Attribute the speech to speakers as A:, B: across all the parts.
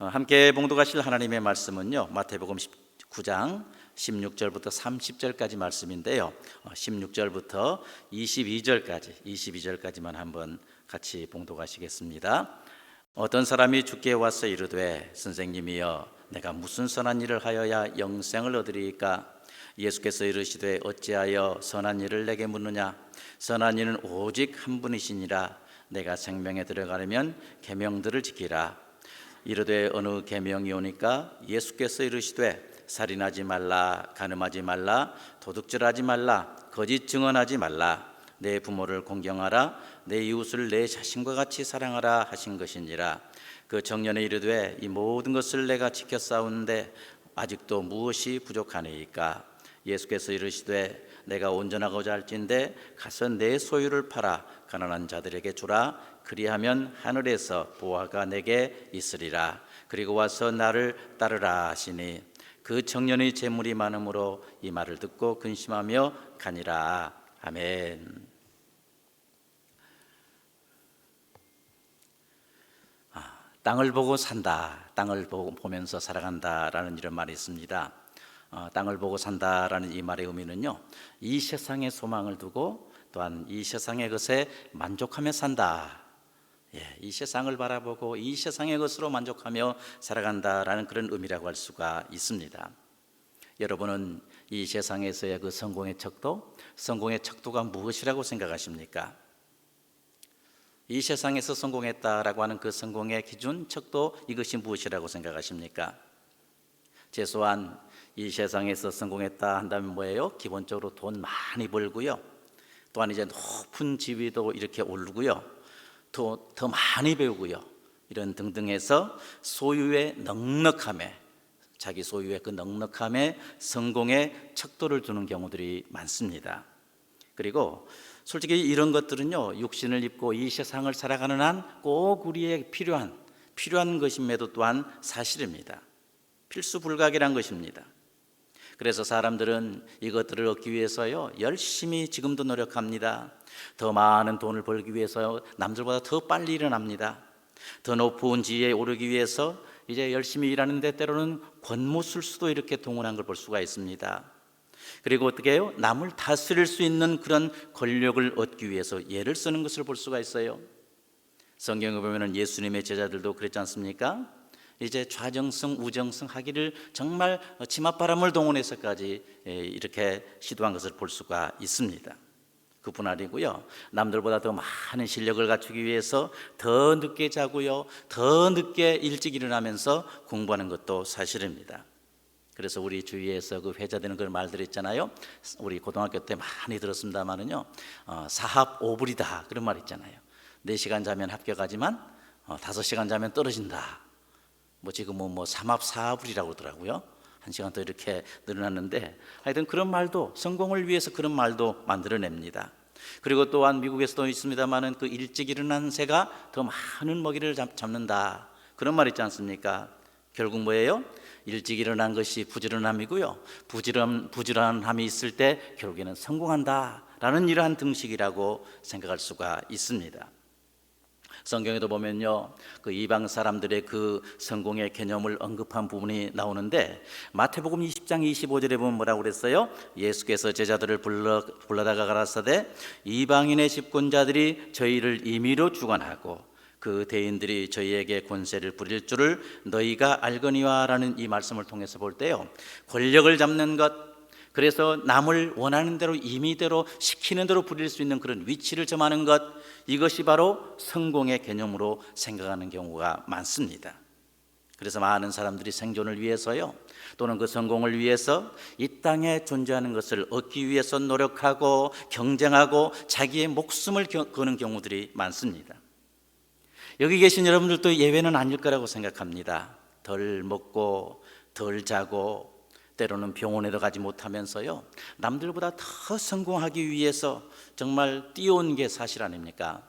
A: 함께 봉독하실 하나님의 말씀은요, 마태복음 19장 16절부터 30절까지 말씀인데요, 16절부터 22절까지만 한번 같이 봉독하시겠습니다. 어떤 사람이 주께 와서 이르되 선생님이여 내가 무슨 선한 일을 하여야 영생을 얻으리이까? 예수께서 이르시되 어찌하여 선한 일을 내게 묻느냐? 선한 일은 오직 한 분이시니라. 내가 생명에 들어가려면 계명들을 지키라. 이르되 어느 계명이 오니까? 예수께서 이르시되 살인하지 말라, 간음하지 말라, 도둑질하지 말라, 거짓 증언하지 말라, 내 부모를 공경하라, 내 이웃을 내 자신과 같이 사랑하라 하신 것이니라. 그 청년이 이르되 이 모든 것을 내가 지켰사오는데 아직도 무엇이 부족하니이까? 예수께서 이르시되 내가 온전하고자 할진대 가서 내 소유를 팔아 가난한 자들에게 주라. 그리하면 하늘에서 보화가 내게 있으리라. 그리고 와서 나를 따르라 하시니 그 청년의 재물이 많음으로 이 말을 듣고 근심하며 가니라. 아멘. 땅을 보고 산다, 땅을 보면서 살아간다라는 이런 말이 있습니다. 땅을 보고 산다라는 이 말의 의미는요, 이 세상의 소망을 두고 또한 이 세상의 것에 만족하며 산다. 이 세상을 바라보고 이 세상의 것으로 만족하며 살아간다라는 그런 의미라고 할 수가 있습니다. 여러분은 이 세상에서의 그 성공의 척도가 무엇이라고 생각하십니까? 이 세상에서 성공했다라고 하는 그 성공의 기준, 척도, 이것이 무엇이라고 생각하십니까? 최소한 이 세상에서 성공했다 한다면 뭐예요? 기본적으로 돈 많이 벌고요, 또한 이제 높은 지위도 이렇게 오르고요, 더 많이 배우고요, 이런 등등해서 소유의 넉넉함에, 자기 소유의 그 넉넉함에 성공의 척도를 두는 경우들이 많습니다. 그리고 솔직히 이런 것들은요, 육신을 입고 이 세상을 살아가는 한 꼭 우리에게 필요한 것임에도 또한 사실입니다. 필수불가결한 것입니다. 그래서 사람들은 이것들을 얻기 위해서요, 열심히 지금도 노력합니다. 더 많은 돈을 벌기 위해서 남들보다 더 빨리 일어납니다. 더 높은 지위에 오르기 위해서 이제 열심히 일하는데 때로는 권모술수도 이렇게 동원한 걸 볼 수가 있습니다. 그리고 어떻게 해요? 남을 다스릴 수 있는 그런 권력을 얻기 위해서 예를 쓰는 것을 볼 수가 있어요. 성경에 보면 예수님의 제자들도 그랬지 않습니까? 이제 좌정승, 우정승 하기를 정말 치맛바람을 동원해서까지 이렇게 시도한 것을 볼 수가 있습니다. 그뿐 아니고요, 남들보다 더 많은 실력을 갖추기 위해서 더 늦게 자고요, 더 늦게 일찍 일어나면서 공부하는 것도 사실입니다. 그래서 우리 주위에서 그 회자되는 그런 말들 있잖아요. 우리 고등학교 때 많이 들었습니다만은요, 사합 오불이다 그런 말 있잖아요. 4시간 자면 합격하지만 5시간 자면 떨어진다. 지금은 삼합 사불이라고 그러더라고요. 1시간 더 이렇게 늘어났는데, 하여튼 그런 말도, 성공을 위해서 그런 말도 만들어냅니다. 그리고 또한 미국에서도 있습니다만은 그 일찍 일어난 새가 더 많은 먹이를 잡는다 그런 말 있지 않습니까? 결국 뭐예요? 일찍 일어난 것이 부지런함이고요, 부지런함이 있을 때 결국에는 성공한다라는 이러한 등식이라고 생각할 수가 있습니다. 성경에도 보면요, 그 이방 사람들의 그 성공의 개념을 언급한 부분이 나오는데, 마태복음 20장 25절에 보면 뭐라고 그랬어요? 예수께서 제자들을 불러다가 가라사대 이방인의 집권자들이 저희를 임의로 주관하고 그 대인들이 저희에게 권세를 부릴 줄을 너희가 알거니와 라는 이 말씀을 통해서 볼 때요, 권력을 잡는 것, 그래서 남을 원하는 대로 임의대로 시키는 대로 부릴 수 있는 그런 위치를 점하는 것, 이것이 바로 성공의 개념으로 생각하는 경우가 많습니다. 그래서 많은 사람들이 생존을 위해서요, 또는 그 성공을 위해서 이 땅에 존재하는 것을 얻기 위해서 노력하고 경쟁하고 자기의 목숨을 거는 경우들이 많습니다. 여기 계신 여러분들도 예외는 아닐 거라고 생각합니다. 덜 먹고 덜 자고 때로는 병원에도 가지 못하면서요, 남들보다 더 성공하기 위해서 정말 뛰어온 게 사실 아닙니까?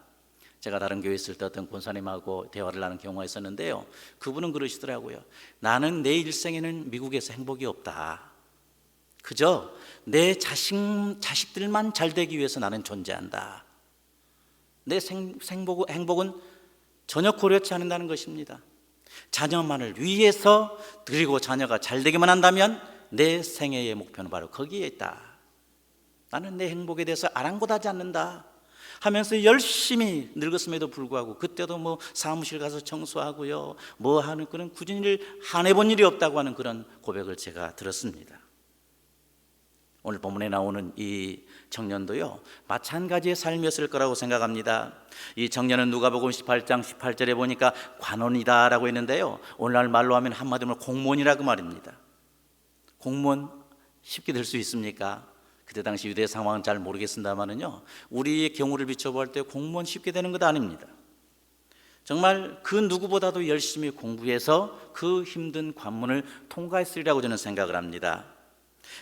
A: 제가 다른 교회 있을 때 어떤 권사님하고 대화를 하는 경우가 있었는데요, 그분은 그러시더라고요. 나는 내 일생에는 미국에서 행복이 없다. 그저 내 자식들만 잘 되기 위해서 나는 존재한다. 내 행복은 전혀 고려치 않는다는 것입니다. 자녀만을 위해서, 그리고 자녀가 잘 되기만 한다면 내 생애의 목표는 바로 거기에 있다. 나는 내 행복에 대해서 아랑곳하지 않는다 하면서 열심히 늙었음에도 불구하고, 그때도 뭐 사무실 가서 청소하고요, 뭐 하는 그런 꾸준히 일 안 해본 일이 없다고 하는 그런 고백을 제가 들었습니다. 오늘 본문에 나오는 이 청년도요, 마찬가지의 삶이었을 거라고 생각합니다. 이 청년은 누가복음 18장 18절에 보니까 관원이다라고 했는데요, 오늘날 말로 하면 한마디로 공무원이라고 말입니다. 공무원 쉽게 될 수 있습니까? 그때 당시 유대 상황은 잘 모르겠습니다만은요, 우리의 경우를 비춰볼 때 공무원 쉽게 되는 것 아닙니다. 정말 그 누구보다도 열심히 공부해서 그 힘든 관문을 통과했으리라고 저는 생각을 합니다.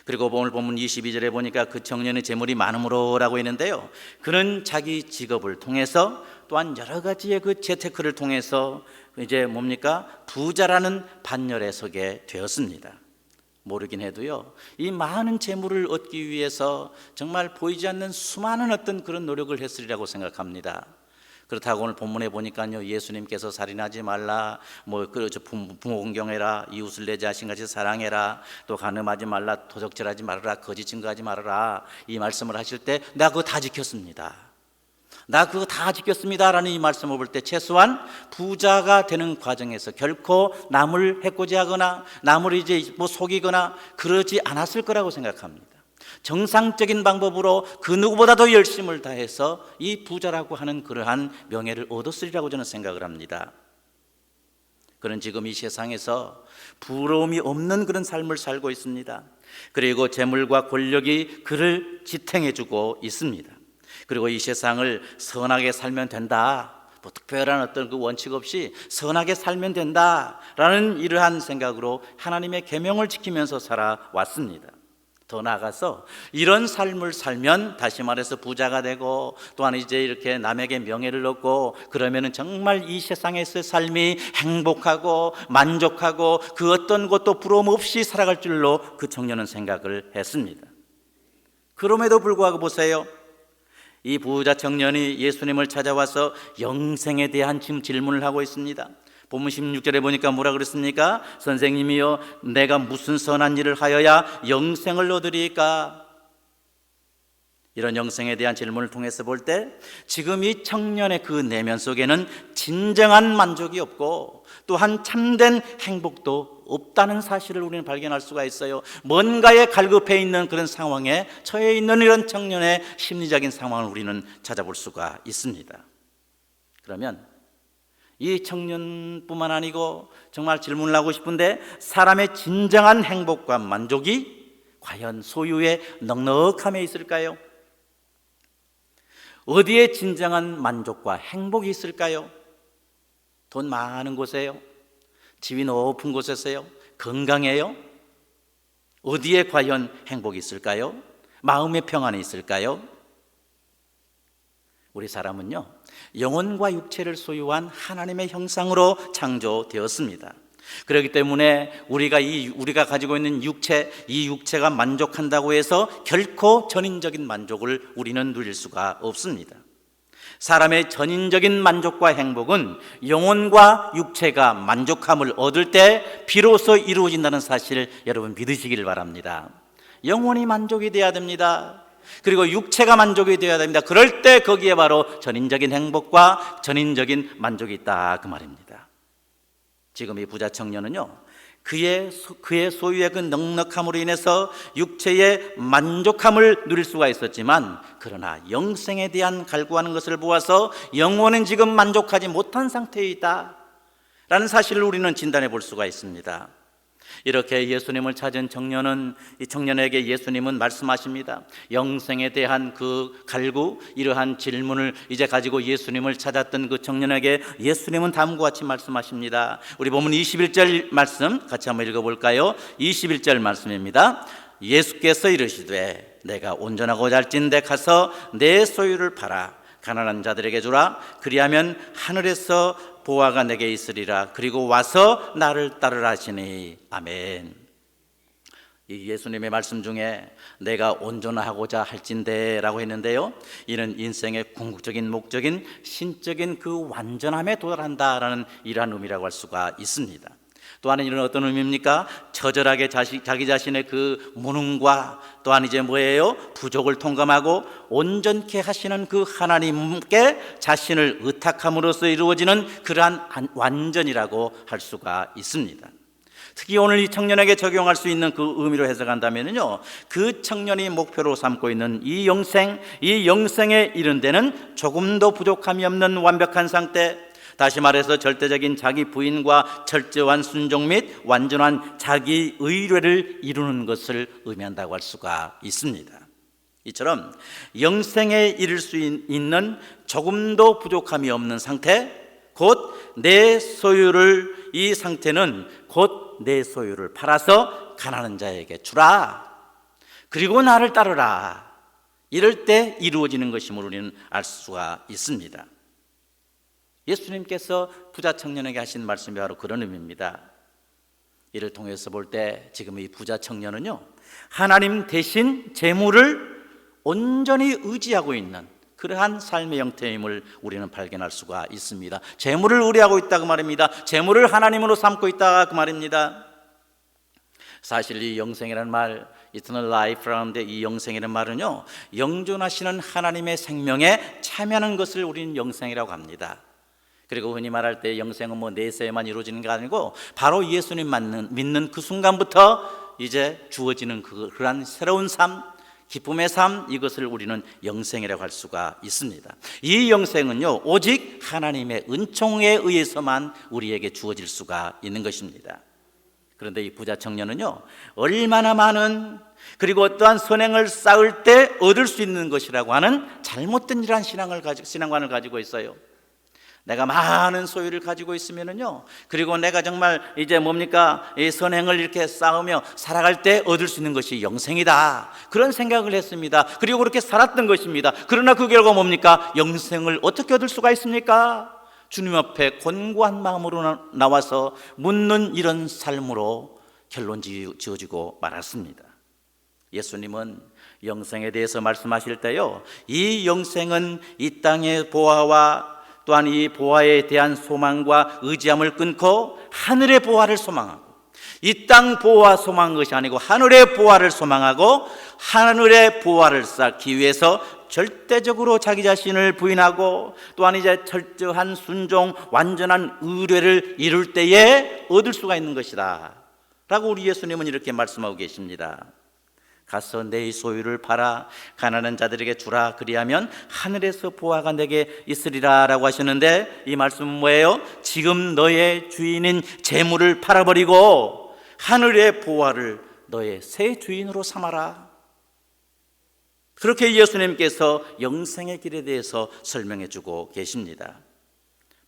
A: 그리고 오늘 본문 22절에 보니까 그 청년의 재물이 많음으로라고 했는데요, 그는 자기 직업을 통해서 또한 여러 가지의 그 재테크를 통해서 이제 뭡니까? 부자라는 반열에 서게 되었습니다. 모르긴 해도요, 이 많은 재물을 얻기 위해서 정말 보이지 않는 수많은 어떤 그런 노력을 했으리라고 생각합니다. 그렇다고 오늘 본문에 보니까요, 예수님께서 살인하지 말라, 부모 공경해라, 이웃을 내 자신같이 사랑해라, 또 간음하지 말라, 도적질하지 말아라, 거짓 증거하지 말아라, 이 말씀을 하실 때 나 그거 다 지켰습니다, 나 그거 다 지켰습니다 라는 이 말씀을 볼 때 최소한 부자가 되는 과정에서 결코 남을 해코지하거나 남을 이제 속이거나 그러지 않았을 거라고 생각합니다. 정상적인 방법으로 그 누구보다도 열심을 다해서 이 부자라고 하는 그러한 명예를 얻었으리라고 저는 생각을 합니다. 그는 지금 이 세상에서 부러움이 없는 그런 삶을 살고 있습니다. 그리고 재물과 권력이 그를 지탱해주고 있습니다. 그리고 이 세상을 선하게 살면 된다, 뭐 특별한 어떤 그 원칙 없이 선하게 살면 된다라는 이러한 생각으로 하나님의 계명을 지키면서 살아왔습니다. 더 나아가서 이런 삶을 살면, 다시 말해서 부자가 되고 또한 이제 이렇게 남에게 명예를 얻고 그러면은 정말 이 세상에서의 삶이 행복하고 만족하고 그 어떤 것도 부러움 없이 살아갈 줄로 그 청년은 생각을 했습니다. 그럼에도 불구하고 보세요, 이 부자 청년이 예수님을 찾아와서 영생에 대한 지금 질문을 하고 있습니다. 본문 16절에 보니까 뭐라 그랬습니까? 선생님이여, 내가 무슨 선한 일을 하여야 영생을 얻으리까? 이런 영생에 대한 질문을 통해서 볼 때 지금 이 청년의 그 내면 속에는 진정한 만족이 없고 또한 참된 행복도 없다는 사실을 우리는 발견할 수가 있어요. 뭔가에 갈급해 있는 그런 상황에 처해 있는 이런 청년의 심리적인 상황을 우리는 찾아볼 수가 있습니다. 그러면 이 청년뿐만 아니고 정말 질문을 하고 싶은데, 사람의 진정한 행복과 만족이 과연 소유의 넉넉함에 있을까요? 어디에 진정한 만족과 행복이 있을까요? 돈 많은 곳에요? 지위 높은 곳에서요? 건강해요? 어디에 과연 행복이 있을까요? 마음의 평안이 있을까요? 우리 사람은요, 영혼과 육체를 소유한 하나님의 형상으로 창조되었습니다. 그렇기 때문에 우리가 가지고 있는 육체, 이 육체가 만족한다고 해서 결코 전인적인 만족을 우리는 누릴 수가 없습니다. 사람의 전인적인 만족과 행복은 영혼과 육체가 만족함을 얻을 때 비로소 이루어진다는 사실을 여러분 믿으시길 바랍니다. 영혼이 만족이 돼야 됩니다. 그리고 육체가 만족이 되어야 됩니다. 그럴 때 거기에 바로 전인적인 행복과 전인적인 만족이 있다, 그 말입니다. 지금 이 부자 청년은요, 그의 소유의 그 넉넉함으로 인해서 육체의 만족함을 누릴 수가 있었지만, 그러나 영생에 대한 갈구하는 것을 보아서 영혼은 지금 만족하지 못한 상태에 있다 라는 사실을 우리는 진단해 볼 수가 있습니다. 이렇게 예수님을 찾은 청년은, 이 청년에게 예수님은 말씀하십니다. 영생에 대한 그 갈구, 이러한 질문을 이제 가지고 예수님을 찾았던 그 청년에게 예수님은 다음과 같이 말씀하십니다. 우리 본문 21절 말씀 같이 한번 읽어볼까요? 21절 말씀입니다. 예수께서 이르시되 내가 온전하고 잘진 데 가서 내 소유를 팔아 가난한 자들에게 주라. 그리하면 하늘에서 보화가 내게 있으리라. 그리고 와서 나를 따르라 하시니. 아멘. 이 예수님의 말씀 중에 내가 온전하고자 할진대 라고 했는데요, 이는 인생의 궁극적인 목적인 신적인 그 완전함에 도달한다라는 이러한 의미라고 할 수가 있습니다. 또한 이런 어떤 의미입니까? 처절하게 자기 자신의 그 무능과 또한 이제 뭐예요? 부족을 통감하고 온전케 하시는 그 하나님께 자신을 의탁함으로써 이루어지는 그러한 완전이라고 할 수가 있습니다. 특히 오늘 이 청년에게 적용할 수 있는 그 의미로 해석한다면요, 그 청년이 목표로 삼고 있는 이 영생에 이른 데는 조금도 부족함이 없는 완벽한 상태, 다시 말해서 절대적인 자기 부인과 철저한 순종 및 완전한 자기 의뢰를 이루는 것을 의미한다고 할 수가 있습니다. 이처럼 영생에 이를 수 있는 조금도 부족함이 없는 상태, 곧 내 소유를, 이 상태는 곧 내 소유를 팔아서 가난한 자에게 주라, 그리고 나를 따르라, 이럴 때 이루어지는 것임을 우리는 알 수가 있습니다. 예수님께서 부자 청년에게 하신 말씀이 바로 그런 의미입니다. 이를 통해서 볼 때 지금 이 부자 청년은요, 하나님 대신 재물을 온전히 의지하고 있는 그러한 삶의 형태임을 우리는 발견할 수가 있습니다. 재물을 의뢰하고 있다 그 말입니다. 재물을 하나님으로 삼고 있다 그 말입니다. 사실 이 영생이라는 말, Eternal Life라는데 이 영생이라는 말은요, 영존하시는 하나님의 생명에 참여하는 것을 우리는 영생이라고 합니다. 그리고 흔히 말할 때 영생은 뭐 내세에만 이루어지는 게 아니고 바로 예수님 믿는 그 순간부터 이제 주어지는 그러한 새로운 삶, 기쁨의 삶, 이것을 우리는 영생이라고 할 수가 있습니다. 이 영생은요, 오직 하나님의 은총에 의해서만 우리에게 주어질 수가 있는 것입니다. 그런데 이 부자 청년은요, 얼마나 많은, 그리고 어떠한 선행을 쌓을 때 얻을 수 있는 것이라고 하는 잘못된 이러한 신앙관을 가지고 있어요. 내가 많은 소유를 가지고 있으면은요, 그리고 내가 정말 이제 뭡니까, 이 선행을 이렇게 쌓으며 살아갈 때 얻을 수 있는 것이 영생이다, 그런 생각을 했습니다. 그리고 그렇게 살았던 것입니다. 그러나 그 결과 뭡니까? 영생을 어떻게 얻을 수가 있습니까? 주님 앞에 곤고한 마음으로 나와서 묻는 이런 삶으로 결론 지어지고 말았습니다. 예수님은 영생에 대해서 말씀하실 때요, 이 영생은 이 땅의 보화와 또한 이 보화에 대한 소망과 의지함을 끊고 하늘의 보화를 소망하고, 이 땅 보화 소망한 것이 아니고 하늘의 보화를 소망하고 하늘의 보화를 쌓기 위해서 절대적으로 자기 자신을 부인하고 또한 이제 철저한 순종, 완전한 의뢰를 이룰 때에 얻을 수가 있는 것이다 라고 우리 예수님은 이렇게 말씀하고 계십니다. 가서 내 소유를 팔아 가난한 자들에게 주라, 그리하면 하늘에서 보화가 내게 있으리라 라고 하셨는데, 이 말씀은 뭐예요? 지금 너의 주인인 재물을 팔아버리고 하늘의 보화를 너의 새 주인으로 삼아라. 그렇게 예수님께서 영생의 길에 대해서 설명해 주고 계십니다.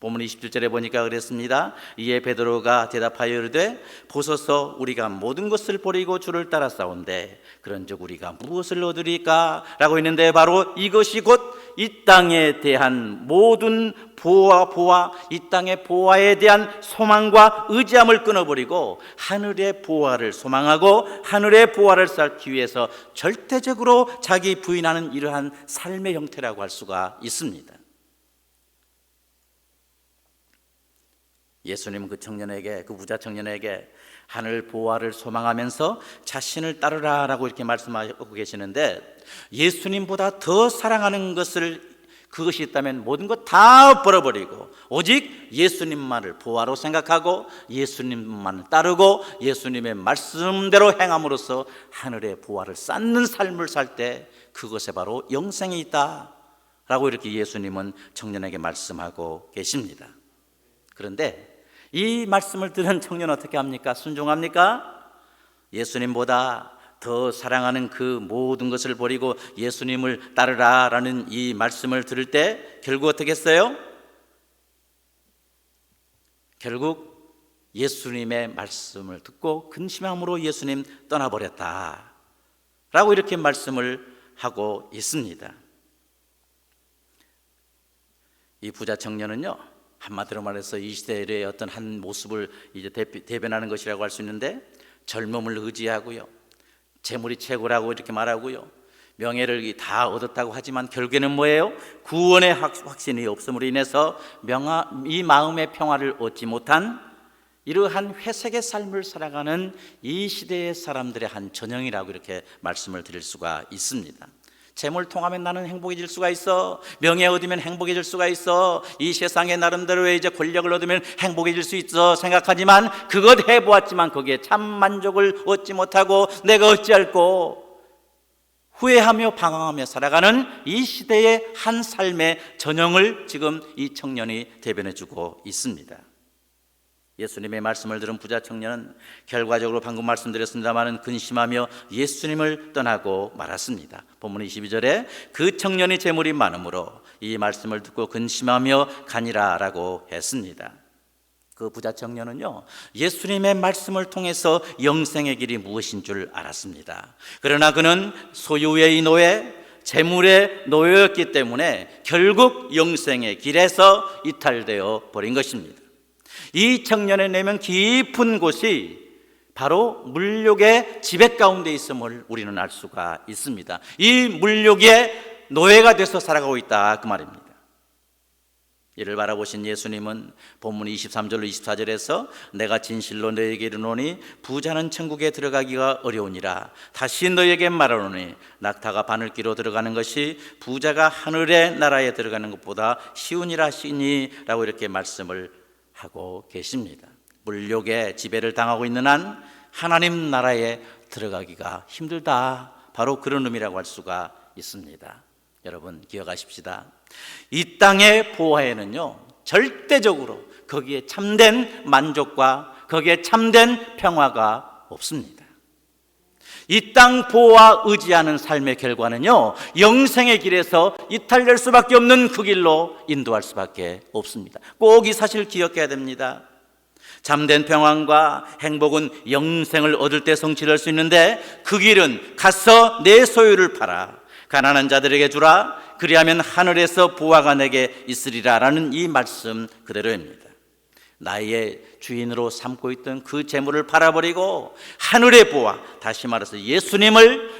A: 본문 27절에 보니까 그랬습니다. 이에 베드로가 대답하여 이르되 보소서, 우리가 모든 것을 버리고 주를 따라 싸운데 그런즉 우리가 무엇을 얻으리까? 라고 했는데 바로 이것이 곧 이 땅에 대한 모든 보화, 이 땅의 보화에 대한 소망과 의지함을 끊어버리고 하늘의 보화를 소망하고 하늘의 보화를 쌓기 위해서 절대적으로 자기 부인하는 이러한 삶의 형태라고 할 수가 있습니다. 예수님은 그 청년에게, 그 부자 청년에게 하늘 보화를 소망하면서 자신을 따르라 라고 이렇게 말씀하고 계시는데, 예수님보다 더 사랑하는 그것이 있다면 모든 것 다 버려버리고 오직 예수님만을 보화로 생각하고 예수님만을 따르고 예수님의 말씀대로 행함으로써 하늘의 보화를 쌓는 삶을 살 때 그것에 바로 영생이 있다 라고 이렇게 예수님은 청년에게 말씀하고 계십니다. 그런데 이 말씀을 들은 청년 어떻게 합니까? 순종합니까? 예수님보다 더 사랑하는 그 모든 것을 버리고 예수님을 따르라 라는 이 말씀을 들을 때 결국 어떻게 했어요? 결국 예수님의 말씀을 듣고 근심함으로 예수님 떠나버렸다 라고 이렇게 말씀을 하고 있습니다. 이 부자 청년은요, 한마디로 말해서 이 시대의 어떤 한 모습을 이제 대변하는 것이라고 할 수 있는데, 젊음을 의지하고요, 재물이 최고라고 이렇게 말하고요, 명예를 다 얻었다고 하지만 결국에는 뭐예요? 구원의 확신이 없음으로 인해서 이 마음의 평화를 얻지 못한 이러한 회색의 삶을 살아가는 이 시대의 사람들의 한 전형이라고 이렇게 말씀을 드릴 수가 있습니다. 재물 통하면 나는 행복해질 수가 있어, 명예 얻으면 행복해질 수가 있어, 이 세상에 나름대로 이제 권력을 얻으면 행복해질 수 있어 생각하지만, 그것 해보았지만 거기에 참 만족을 얻지 못하고 내가 어찌할꼬 후회하며 방황하며 살아가는 이 시대의 한 삶의 전형을 지금 이 청년이 대변해 주고 있습니다. 예수님의 말씀을 들은 부자 청년은 결과적으로 방금 말씀드렸습니다마는 근심하며 예수님을 떠나고 말았습니다. 본문 22절에 그 청년이 재물이 많으므로 이 말씀을 듣고 근심하며 가니라 라고 했습니다. 그 부자 청년은요, 예수님의 말씀을 통해서 영생의 길이 무엇인 줄 알았습니다. 그러나 그는 소유의 노예, 재물의 노예였기 때문에 결국 영생의 길에서 이탈되어 버린 것입니다. 이 청년의 내면 깊은 곳이 바로 물욕의 지배 가운데 있음을 우리는 알 수가 있습니다. 이 물욕의 노예가 돼서 살아가고 있다, 그 말입니다. 이를 바라보신 예수님은 본문 23절로 24절에서 내가 진실로 너에게 이르노니 부자는 천국에 들어가기가 어려우니라. 다시 너에게 말하노니 낙타가 바늘기로 들어가는 것이 부자가 하늘의 나라에 들어가는 것보다 쉬우니라 하시니라고 이렇게 말씀을 하고 계십니다. 물욕의 지배를 당하고 있는 한 하나님 나라에 들어가기가 힘들다, 바로 그런 의미라고 할 수가 있습니다. 여러분 기억하십시다. 이 땅의 보화에는요, 절대적으로 거기에 참된 만족과 거기에 참된 평화가 없습니다. 이 땅 보호와 의지하는 삶의 결과는요, 영생의 길에서 이탈될 수밖에 없는 그 길로 인도할 수밖에 없습니다. 꼭 이 사실 기억해야 됩니다. 참된 평안과 행복은 영생을 얻을 때 성취할 수 있는데, 그 길은 가서 내 소유를 팔아 가난한 자들에게 주라, 그리하면 하늘에서 보화가 내게 있으리라 라는 이 말씀 그대로입니다. 나의 주인으로 삼고 있던 그 재물을 팔아버리고 하늘의 보화, 다시 말해서 예수님을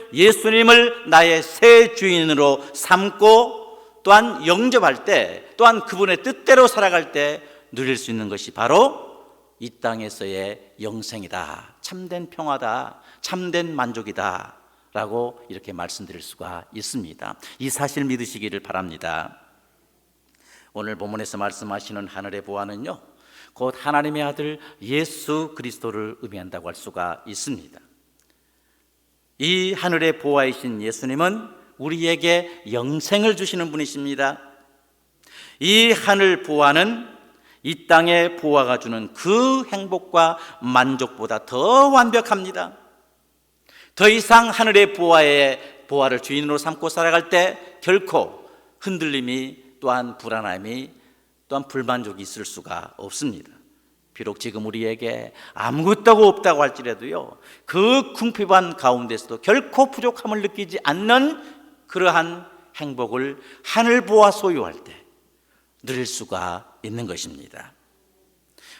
A: 나의 새 주인으로 삼고 또한 영접할 때, 또한 그분의 뜻대로 살아갈 때 누릴 수 있는 것이 바로 이 땅에서의 영생이다, 참된 평화다, 참된 만족이다 라고 이렇게 말씀드릴 수가 있습니다. 이 사실 믿으시기를 바랍니다. 오늘 본문에서 말씀하시는 하늘의 보화는요, 곧 하나님의 아들 예수 그리스도를 의미한다고 할 수가 있습니다. 이 하늘의 보화이신 예수님은 우리에게 영생을 주시는 분이십니다. 이 하늘 보화는 이 땅의 보화가 주는 그 행복과 만족보다 더 완벽합니다. 더 이상 하늘의 보화를 주인으로 삼고 살아갈 때 결코 흔들림이, 또한 불안함이, 또한 불만족이 있을 수가 없습니다. 비록 지금 우리에게 아무것도 없다고 할지라도요, 그 궁핍한 가운데서도 결코 부족함을 느끼지 않는 그러한 행복을 하늘 보화 소유할 때 누릴 수가 있는 것입니다.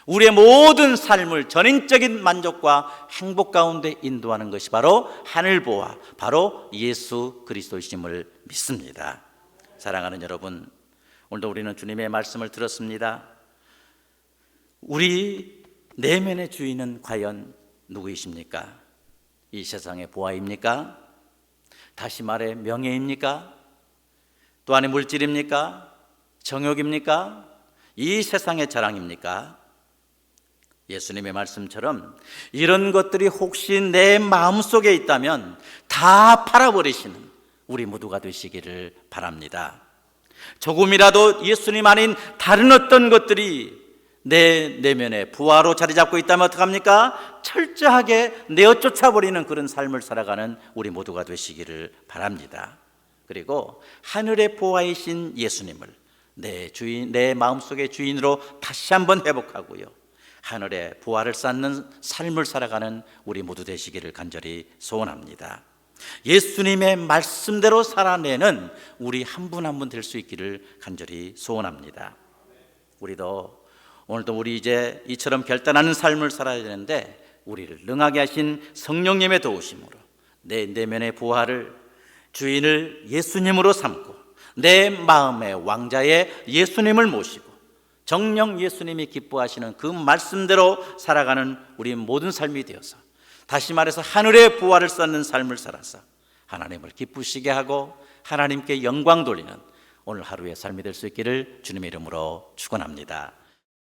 A: 우리의 모든 삶을 전인적인 만족과 행복 가운데 인도하는 것이 바로 하늘 보화, 바로 예수 그리스도이심을 믿습니다. 사랑하는 여러분, 오늘도 우리는 주님의 말씀을 들었습니다. 우리 내면의 주인은 과연 누구이십니까? 이 세상의 보화입니까? 다시 말해 명예입니까? 또한의 물질입니까? 정욕입니까? 이 세상의 자랑입니까? 예수님의 말씀처럼 이런 것들이 혹시 내 마음속에 있다면 다 팔아버리시는 우리 모두가 되시기를 바랍니다. 조금이라도 예수님 아닌 다른 어떤 것들이 내 내면에 부하로 자리 잡고 있다면 어떡합니까? 철저하게 내어 쫓아버리는 그런 삶을 살아가는 우리 모두가 되시기를 바랍니다. 그리고 하늘의 보화이신 예수님을 내 마음속의 주인으로 다시 한번 회복하고요, 하늘의 보화를 쌓는 삶을 살아가는 우리 모두 되시기를 간절히 소원합니다. 예수님의 말씀대로 살아내는 우리 한 분 한 분 될 수 있기를 간절히 소원합니다. 오늘도 우리 이제 이처럼 결단하는 삶을 살아야 되는데, 우리를 능하게 하신 성령님의 도우심으로 내 내면의 부활을 주인을 예수님으로 삼고 내 마음의 왕자의 예수님을 모시고 정녕 예수님이 기뻐하시는 그 말씀대로 살아가는 우리 모든 삶이 되어서, 다시 말해서 하늘의 부활을 쌓는 삶을 살아서 하나님을 기쁘시게 하고 하나님께 영광 돌리는 오늘 하루의 삶이 될 수 있기를 주님의 이름으로 축원합니다.